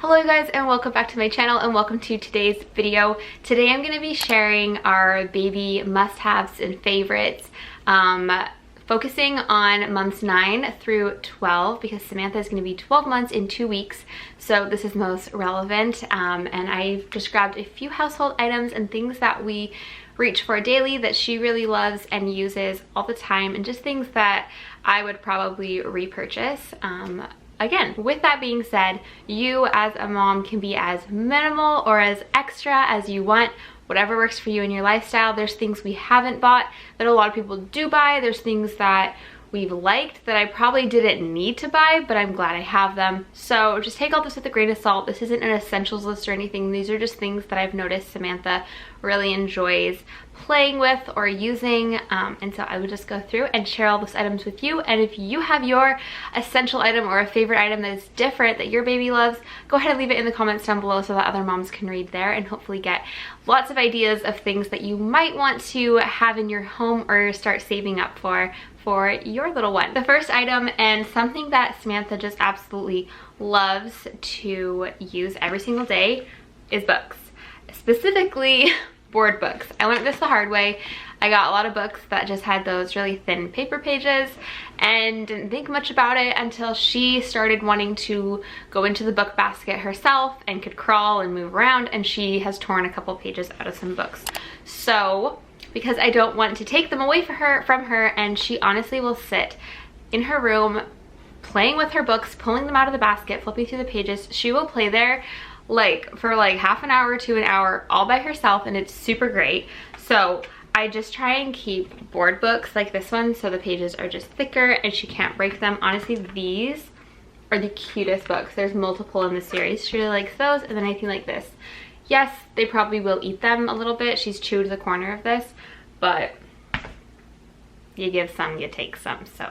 Hello you guys, and welcome back to my channel, and welcome to today's video. Today I'm going to be sharing our baby must-haves and favorites, focusing on months 9 through 12 because Samantha is going to be 12 months in 2 weeks, so this is most relevant. And I just grabbed a few household items and things that we reach for daily that she really loves and uses all the time, and just things that I would probably repurchase. Again, with that being said, you as a mom can be as minimal or as extra as you want, whatever works for you in your lifestyle. There's things we haven't bought that a lot of people do buy. There's things that we've liked that I probably didn't need to buy, but I'm glad I have them. So just take all this with a grain of salt. This isn't an essentials list or anything. These are just things that I've noticed Samantha really enjoys playing with or using, and so I would just go through and share all those items with you. And if you have your essential item or a favorite item that is different that your baby loves, go ahead and leave it in the comments down below so that other moms can read there and hopefully get lots of ideas of things that you might want to have in your home or start saving up for your little one. The first item, and something that Samantha just absolutely loves to use every single day, is books. Specifically board books. I learned this the hard way. I got a lot of books that just had those really thin paper pages and didn't think much about it until she started wanting to go into the book basket herself and could crawl and move around, and she has torn a couple pages out of some books. So because I don't want to take them away from her, and she honestly will sit in her room playing with her books, pulling them out of the basket, flipping through the pages. She will play there for half an hour to an hour all by herself, and it's super great. So I just try and keep board books like this one so the pages are just thicker and she can't break them. Honestly, these are the cutest books. There's multiple in the series. She really likes those. And then I think like this. Yes, they probably will eat them a little bit. She's chewed the corner of this, but you give some, you take some. So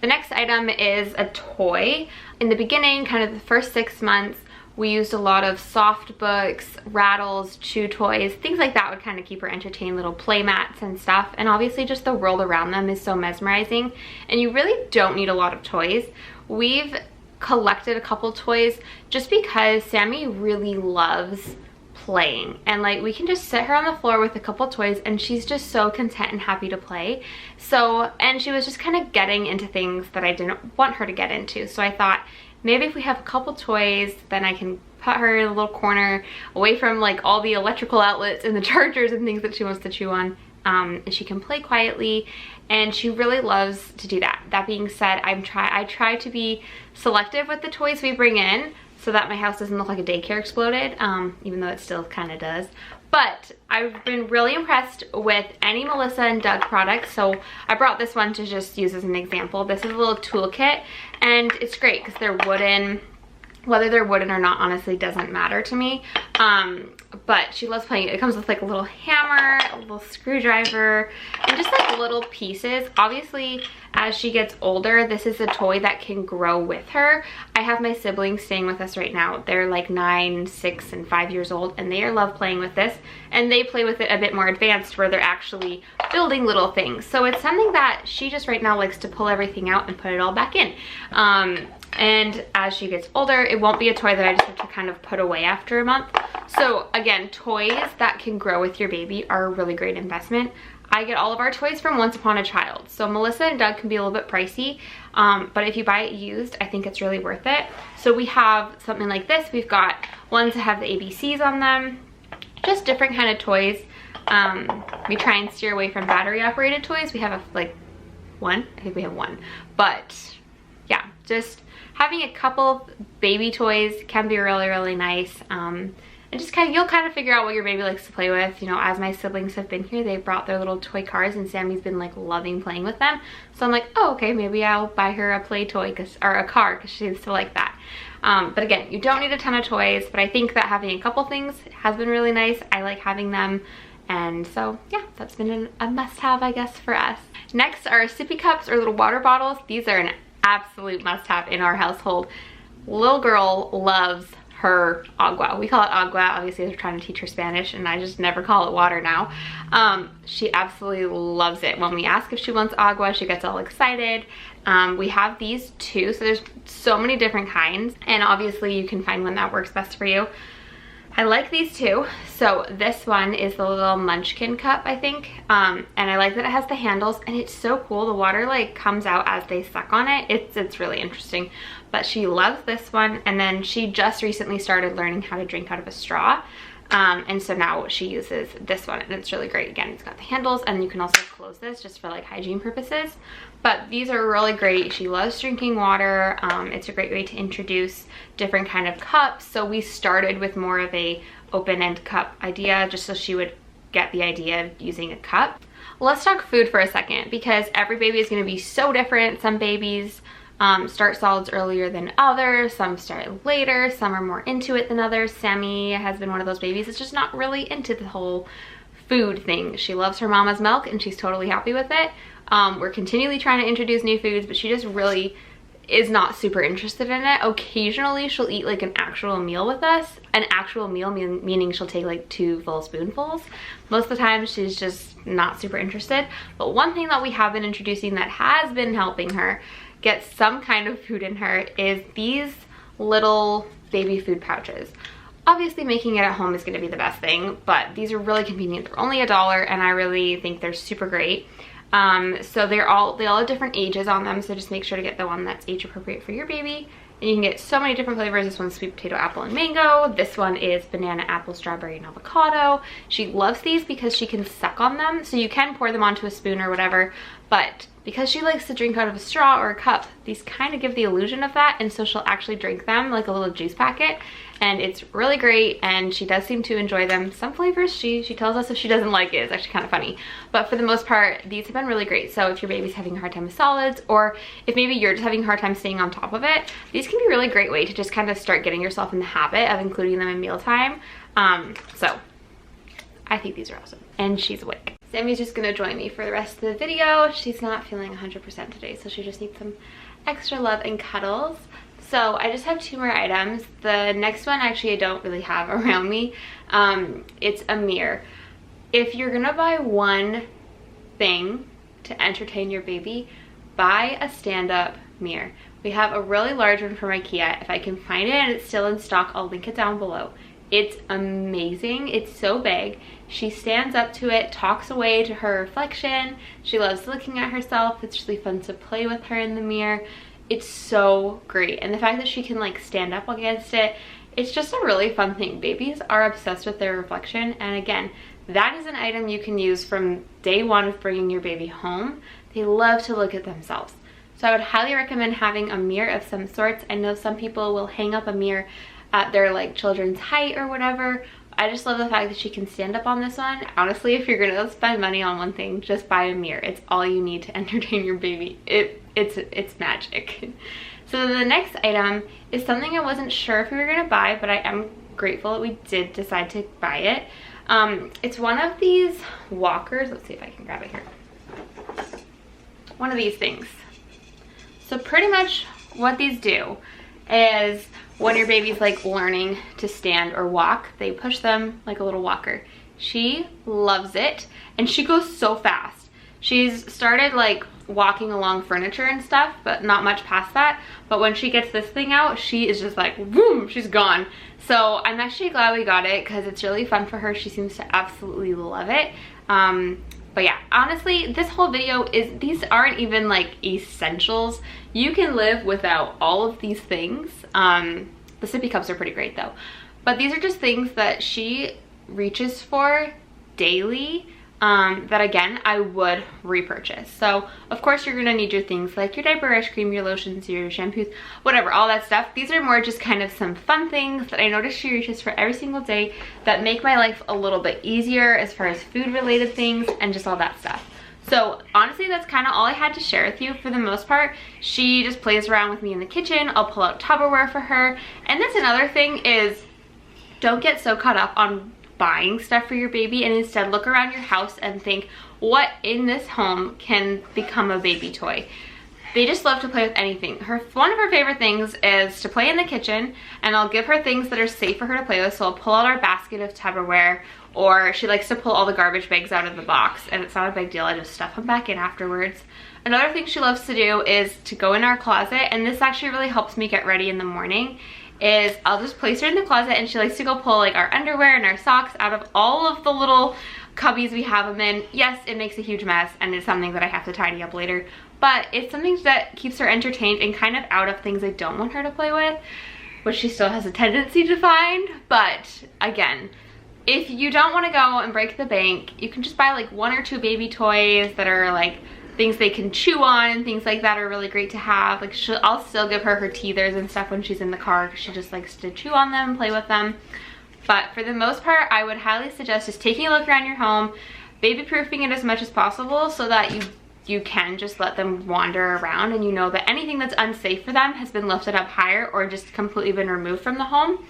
the next item is a toy. In the beginning, kind of the first 6 months, we used a lot of soft books, rattles, chew toys, things like that would kind of keep her entertained, little play mats and stuff. And obviously just the world around them is so mesmerizing, and you really don't need a lot of toys. We've collected a couple toys just because Sammy really loves playing, and we can just sit her on the floor with a couple toys and she's just so content and happy to play. So, and she was just kind of getting into things that I didn't want her to get into. So I thought, maybe if we have a couple toys, then I can put her in a little corner away from all the electrical outlets and the chargers and things that she wants to chew on, and she can play quietly, and she really loves to do that. That being said, I try to be selective with the toys we bring in so that my house doesn't look like a daycare exploded, even though it still kind of does. But I've been really impressed with any Melissa and Doug products, so I brought this one to just use as an example. This is a little toolkit, and it's great because they're wooden. Whether they're wooden or not honestly doesn't matter to me, but she loves playing. It comes with a little hammer, a little screwdriver, and just little pieces. Obviously, as she gets older, this is a toy that can grow with her. I have my siblings staying with us right now. They're 9, 6, and 5 years old, and they love playing with this, and they play with it a bit more advanced where they're actually building little things. So it's something that she just right now likes to pull everything out and put it all back in. And as she gets older, it won't be a toy that I just have to kind of put away after a month. So again, toys that can grow with your baby are a really great investment. I get all of our toys from Once Upon a Child. So Melissa and Doug can be a little bit pricey, but if you buy it used, I think it's really worth it. So we have something like this. We've got ones that have the ABCs on them, just different kind of toys. We try and steer away from battery operated toys. We have one, I think we have one, but yeah, just having a couple baby toys can be really, really nice. And just you'll kind of figure out what your baby likes to play with. You know, as my siblings have been here, they brought their little toy cars, and Sammy's been loving playing with them. So I'm oh, okay, maybe I'll buy her a play toy or a car because she seems to like that. But again, you don't need a ton of toys, but I think that having a couple things has been really nice. I like having them. And so yeah, that's been a must-have, I guess, for us. Next are sippy cups or little water bottles. These are an absolute must-have in our household. Little girl loves her agua. We call it agua. Obviously, they're trying to teach her Spanish, and I just never call it water now. She absolutely loves it. When we ask if she wants agua, she gets all excited. We have these two, so there's so many different kinds, and obviously you can find one that works best for you. I like these two. So this one is the little munchkin cup, I think. And I like that it has the handles, and it's so cool. The water like comes out as they suck on it. It's really interesting. But she loves this one, and then she just recently started learning how to drink out of a straw. And so now she uses this one, and it's really great. Again, it's got the handles, and you can also close this just for like hygiene purposes. But these are really great. She loves drinking water. It's a great way to introduce different kind of cups. So we started with more of a open-end cup idea, just so she would get the idea of using a cup. Let's talk food for a second, because every baby is going to be so different. Some babies start solids earlier than others, some start later, some are more into it than others. Sammy has been one of those babies that's just not really into the whole food thing. She loves her mama's milk, and she's totally happy with it. We're continually trying to introduce new foods, but she just really is not super interested in it. Occasionally she'll eat like an actual meal with us. An actual meal meaning she'll take like 2 full spoonfuls. Most of the time she's just not super interested. But one thing that we have been introducing that has been helping her get some kind of food in her is these little baby food pouches. Obviously making it at home is going to be the best thing, but these are really convenient. They're only $1, and I really think they're super great. So they all have different ages on them, so just make sure to get the one that's age appropriate for your baby. And you can get so many different flavors. This one's sweet potato, apple, and mango. This one is banana, apple, strawberry, and avocado. She loves these because she can suck on them. So you can pour them onto a spoon or whatever, but because she likes to drink out of a straw or a cup, these kind of give the illusion of that, and so she'll actually drink them like a little juice packet, and it's really great, and she does seem to enjoy them. Some flavors she tells us if she doesn't like it. It's actually kind of funny, but for the most part these have been really great. So if your baby's having a hard time with solids, or if maybe you're just having a hard time staying on top of it, these can be a really great way to just kind of start getting yourself in the habit of including them in mealtime. So I think these are awesome, and she's awake. Sammy's just gonna join me for the rest of the video. She's not feeling 100% today, so she just needs some extra love and cuddles. So I just have 2 more items. The next one actually I don't really have around me. It's a mirror. If you're gonna buy one thing to entertain your baby, buy a stand-up mirror. We have a really large one from IKEA. If I can find it and it's still in stock, I'll link it down below. It's amazing. It's so big. She stands up to it, talks away to her reflection. She loves looking at herself. It's really fun to play with her in the mirror. It's so great. And the fact that she can like stand up against it, it's just a really fun thing. Babies are obsessed with their reflection. And again, that is an item you can use from day one of bringing your baby home. They love to look at themselves. So I would highly recommend having a mirror of some sorts. I know some people will hang up a mirror at their like children's height or whatever. I just love the fact that she can stand up on this one. Honestly, if you're gonna spend money on one thing, just buy a mirror. It's all you need to entertain your baby. It's magic. So the next item is something I wasn't sure if we were gonna buy, but I am grateful that we did decide to buy it. It's one of these walkers. Let's see if I can grab it here. One of these things. So pretty much what these do is when your baby's like learning to stand or walk, they push them like a little walker. She loves it, and she goes so fast. She's started like walking along furniture and stuff, but not much past that. But when she gets this thing out, she is just like, boom, she's gone. So I'm actually glad we got it because it's really fun for her. She seems to absolutely love it. But yeah, honestly, this whole video these aren't even like essentials. You can live without all of these things. The sippy cups are pretty great though. But these are just things that she reaches for daily that again, I would repurchase. So of course you're gonna need your things like your diaper rash cream, your lotions, your shampoos, whatever, all that stuff. These are more just kind of some fun things that I notice she reaches for every single day that make my life a little bit easier as far as food related things and just all that stuff. So honestly, that's kind of all I had to share with you. For the most part, she just plays around with me in the kitchen. I'll pull out Tupperware for her. And that's another thing is, don't get so caught up on buying stuff for your baby, and instead look around your house and think, what in this home can become a baby toy? they just love to play with anything. One of her favorite things is to play in the kitchen, and I'll give her things that are safe for her to play with. So I'll pull out our basket of Tupperware, or she likes to pull all the garbage bags out of the box, and it's not a big deal. I just stuff them back in afterwards. Another thing she loves to do is to go in our closet, and this actually really helps me get ready in the morning, is I'll just place her in the closet, and she likes to go pull like our underwear and our socks out of all of the little cubbies we have them in. Yes, it makes a huge mess, and it's something that I have to tidy up later, but it's something that keeps her entertained and kind of out of things I don't want her to play with, which she still has a tendency to find. But again, if you don't want to go and break the bank, you can just buy like 1 or 2 baby toys that are like things they can chew on, and things like that are really great to have. Like I'll still give her her teethers and stuff when she's in the car, because she just likes to chew on them and play with them. But for the most part, I would highly suggest just taking a look around your home, baby-proofing it as much as possible, so that you can just let them wander around, and you know that anything that's unsafe for them has been lifted up higher or just completely been removed from the home.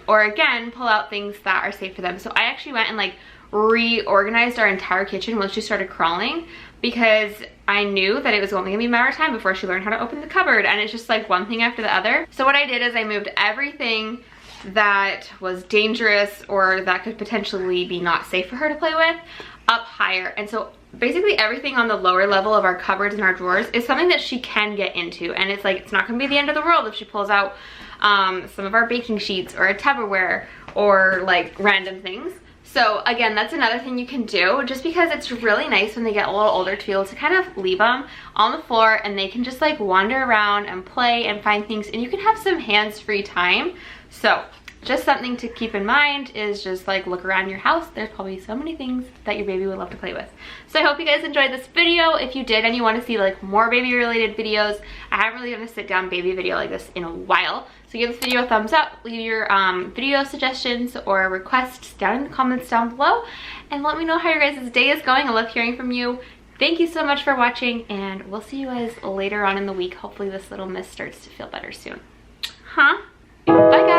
Or again, pull out things that are safe for them. So I actually went and like reorganized our entire kitchen once she started crawling, because I knew that it was only gonna be a matter of time before she learned how to open the cupboard, and it's just like one thing after the other. So what I did is I moved everything that was dangerous or that could potentially be not safe for her to play with up higher. And so basically everything on the lower level of our cupboards and our drawers is something that she can get into, and it's like, it's not gonna be the end of the world if she pulls out some of our baking sheets or a Tupperware or like random things. So again, that's another thing you can do, just because it's really nice when they get a little older to be able to kind of leave them on the floor, and they can just like wander around and play and find things, and you can have some hands-free time. So just something to keep in mind is just like look around your house. There's probably so many things that your baby would love to play with. So I hope you guys enjoyed this video. If you did and you want to see like more baby related videos, I haven't really done a sit down baby video like this in a while. So give this video a thumbs up, leave your video suggestions or requests down in the comments down below, and let me know how your guys' day is going. I love hearing from you. Thank you so much for watching, and we'll see you guys later on in the week. Hopefully this little miss starts to feel better soon. Bye guys.